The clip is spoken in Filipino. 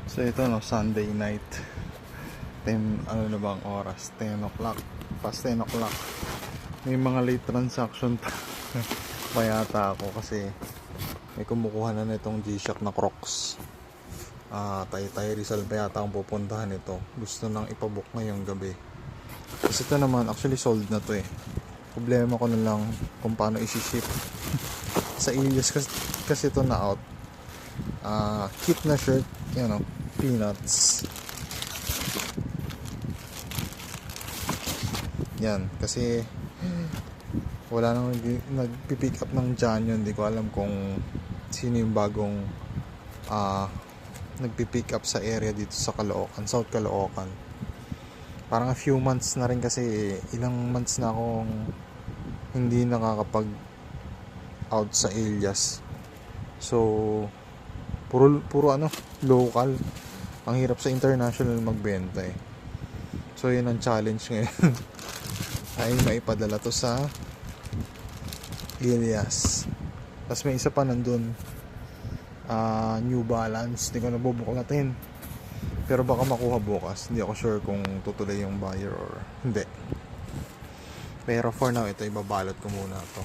So ito no, Sunday night. 10, ano na bang oras? 10 o'clock. Past 10 o'clock. May mga late transaction pa. Mayata ako kasi may kumukuha na nitong G-Shock na Crocs. Taytay Rizal pa yata ang pupuntahan ito. Gusto nang ipabook ngayong gabi. Kasi ito naman, actually sold na to eh. Problema ko na lang kung paano isi-ship. Sa Ilias kasi ito na out. Cute na shirt, you know, peanuts. Yan, kasi wala nang nagpipick up ng Janyo. Hindi ko alam kung sino yung bagong nagpipick up sa area dito sa Caloocan, South Caloocan. Parang a few months na rin kasi, ilang months na akong hindi nakakapag out sa Ilias. So puro ano, local. Ang hirap sa international magbenta eh. So yun ang challenge ngayon. Ay maipadala to sa Ilias. Tapos may isa pa nandun, New Balance. Hindi ko nabubuklatin, pero baka makuha bukas. Hindi ako sure kung tutuloy yung buyer or hindi. Pero for now, ito ibabalot ko muna to.